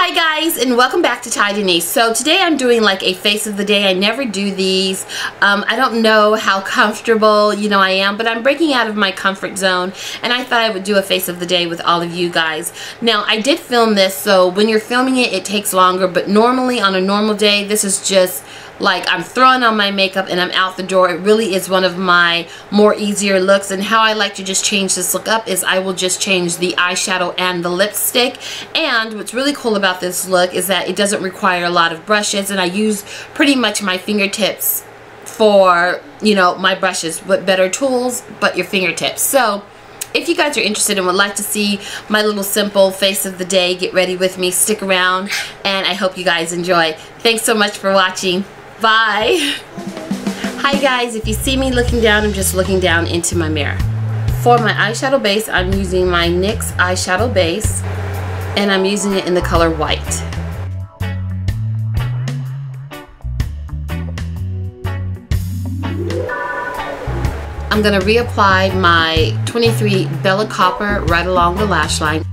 Hi guys, and welcome back to Denise. So today I'm doing like a face of the day. I never do these. I don't know how comfortable I am, but I'm breaking out of my comfort zone, and I thought I would do a face of the day with all of you guys. Now I did film this, so when you're filming it, it takes longer, but normally on a normal day, this is just like I'm throwing on my makeup and I'm out the door. It really is one of my more easier looks, and how I like to just change this look up is I will just change the eyeshadow and the lipstick. And what's really cool about this look is that it doesn't require a lot of brushes, and I use pretty much my fingertips for my brushes. What better tools but your fingertips? So if you guys are interested and would like to see my little simple face of the day, get ready with me, stick around, and I hope you guys enjoy. Thanks so much for watching. Bye. Hi guys, if you see me looking down, I'm just looking down into my mirror. For my eyeshadow base, I'm using my NYX eyeshadow base, and I'm using it in the color white. I'm going to reapply my 23 Bella Copper right along the lash line.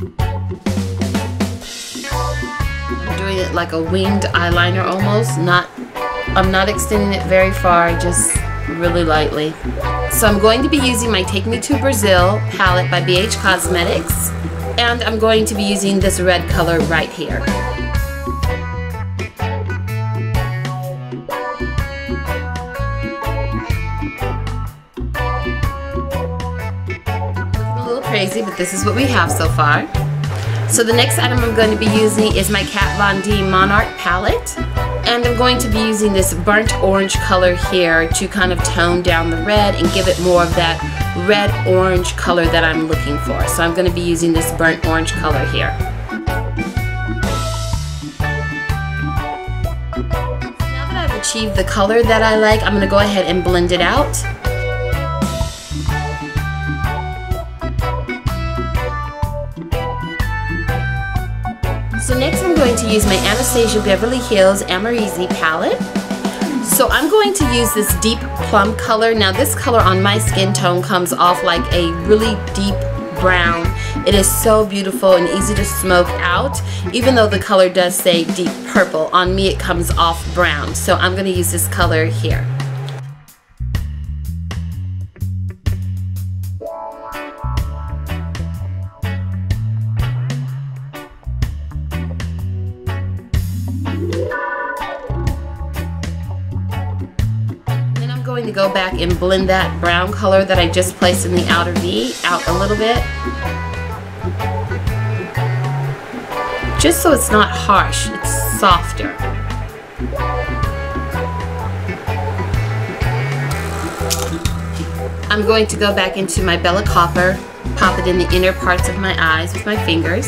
I'm doing it like a winged eyeliner almost. I'm not extending it very far, just really lightly. So I'm going to be using my Take Me to Brazil palette by BH Cosmetics, and I'm going to be using this red color right here. Crazy, but this is what we have so far. So the next item I'm going to be using is my Kat Von D Monarch palette, and I'm going to be using this burnt orange color here to kind of tone down the red and give it more of that red orange color that I'm looking for. So I'm going to be using this burnt orange color here. Now that I've achieved the color that I like, I'm going to go ahead and blend it out. So next I'm going to use my Anastasia Beverly Hills Amazing palette. So I'm going to use this deep plum color. Now this color on my skin tone comes off like a really deep brown. It is so beautiful and easy to smoke out. Even though the color does say deep purple, on me it comes off brown. So I'm going to use this color here. To go back and blend that brown color that I just placed in the outer V out a little bit, just so it's not harsh, it's softer. I'm going to go back into my Bella Copper, pop it in the inner parts of my eyes with my fingers.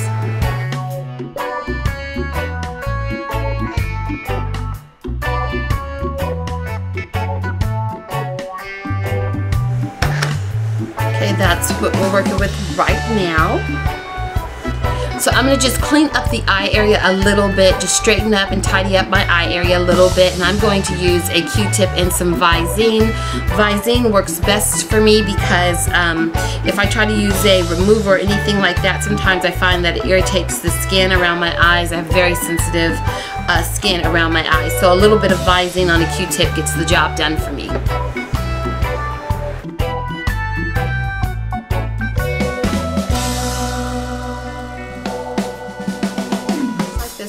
That's what we're working with right now. So I'm going to just clean up the eye area a little bit, just straighten up and tidy up my eye area a little bit, and I'm going to use a Q-tip and some Visine. Visine works best for me because if I try to use a remover or anything like that, sometimes I find that it irritates the skin around my eyes. I have very sensitive skin around my eyes, so a little bit of Visine on a Q-tip gets the job done for me.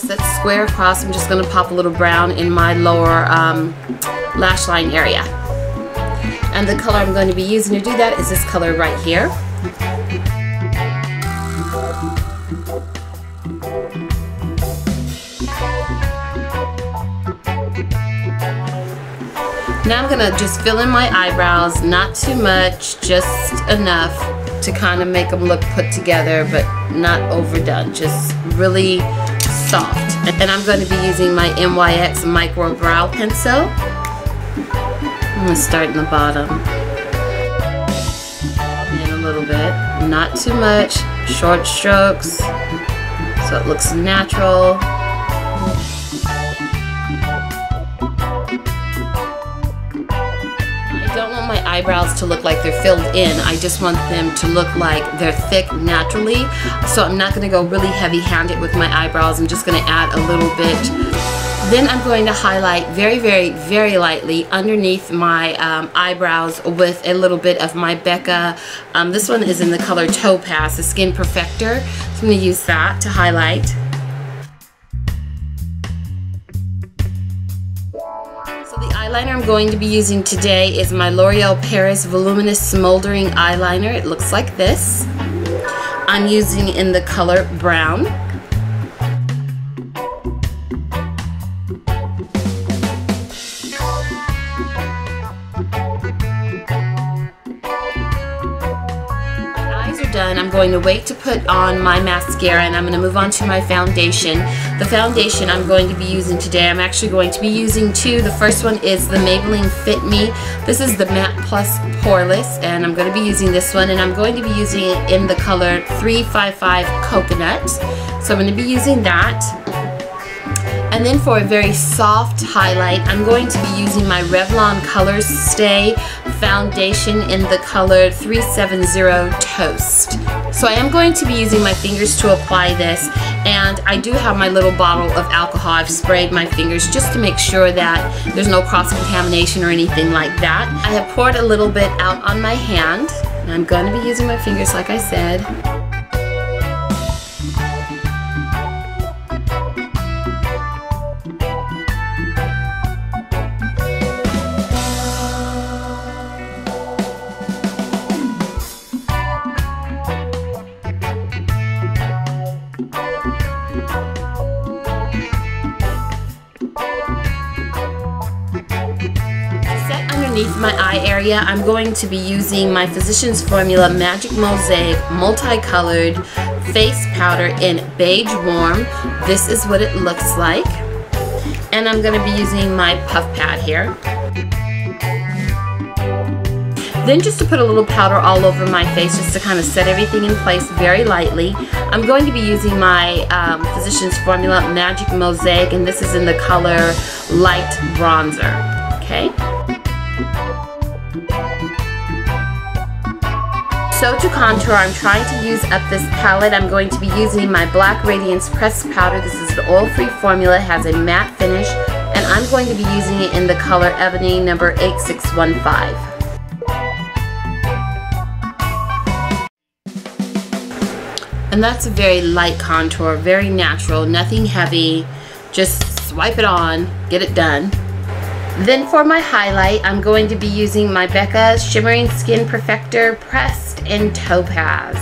That's square across. I'm just going to pop a little brown in my lower lash line area. And the color I'm going to be using to do that is this color right here. Now I'm going to just fill in my eyebrows, not too much, just enough to kind of make them look put together, but not overdone, just really soft. And I'm going to be using my NYX Micro Brow Pencil. I'm going to start in the bottom. And a little bit. Not too much. Short strokes. So it looks natural. I don't want my eyebrows to look like they're filled in. I just want them to look like they're thick naturally. So I'm not going to go really heavy-handed with my eyebrows. I'm just going to add a little bit. Then I'm going to highlight very, very, very lightly underneath my eyebrows with a little bit of my Becca. This one is in the color Topaz, the Skin Perfector. So I'm going to use that to highlight. So the eyeliner I'm going to be using today is my L'Oreal Paris Voluminous Smoldering Eyeliner. It looks like this. I'm using in the color Brown. Done, I'm going to wait to put on my mascara, and I'm going to move on to my foundation. The foundation I'm going to be using today, I'm actually going to be using two. The first one is the Maybelline Fit Me. This is the Matte Plus Poreless, and I'm going to be using this one, and I'm going to be using it in the color 355 Coconut. So I'm going to be using that. And then for a very soft highlight, I'm going to be using my Revlon Color Stay foundation in the color 370 Toast. So I am going to be using my fingers to apply this, and I do have my little bottle of alcohol. I've sprayed my fingers just to make sure that there's no cross-contamination or anything like that. I have poured a little bit out on my hand, and I'm going to be using my fingers like I said. Underneath my eye area, I'm going to be using my Physicians Formula Magic Mosaic Multicolored Face Powder in Beige Warm. This is what it looks like. And I'm going to be using my puff pad here. Then just to put a little powder all over my face, just to kind of set everything in place very lightly, I'm going to be using my Physicians Formula Magic Mosaic, and this is in the color Light Bronzer. Okay? So to contour, I'm trying to use up this palette. I'm going to be using my Black Radiance Pressed Powder. This is an oil-free formula, has a matte finish, and I'm going to be using it in the color Ebony number 8615. And that's a very light contour, very natural, nothing heavy. Just swipe it on, get it done. Then for my highlight, I'm going to be using my Becca Shimmering Skin Perfector Pressed in Topaz.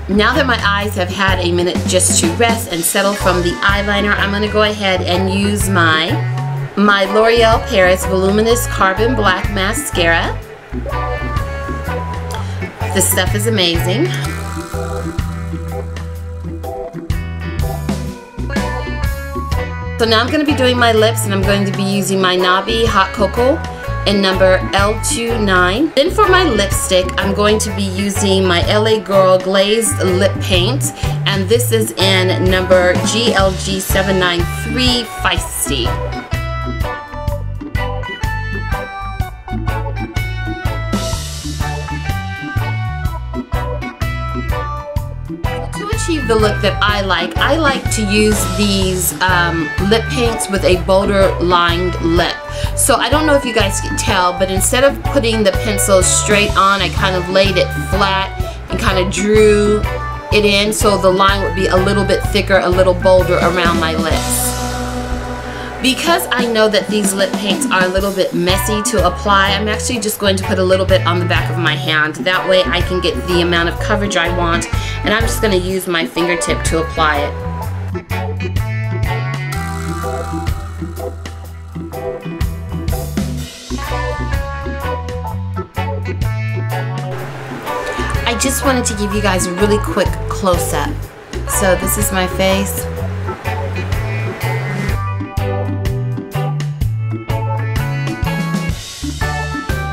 Now that my eyes have had a minute just to rest and settle from the eyeliner, I'm going to go ahead and use my L'Oreal Paris Voluminous Carbon Black Mascara. This stuff is amazing. So now I'm going to be doing my lips, and I'm going to be using my Nabi Hot Cocoa in number L29. Then for my lipstick, I'm going to be using my LA Girl Glazed Lip Paint, and this is in number GLG793 Feisty. The look that I like to use these lip paints with a bolder lined lip. So I don't know if you guys can tell, but instead of putting the pencil straight on, I kind of laid it flat and kind of drew it in so the line would be a little bit thicker, a little bolder around my lips. Because I know that these lip paints are a little bit messy to apply, I'm actually just going to put a little bit on the back of my hand. That way I can get the amount of coverage I want, and I'm just going to use my fingertip to apply it. I just wanted to give you guys a really quick close-up. So this is my face.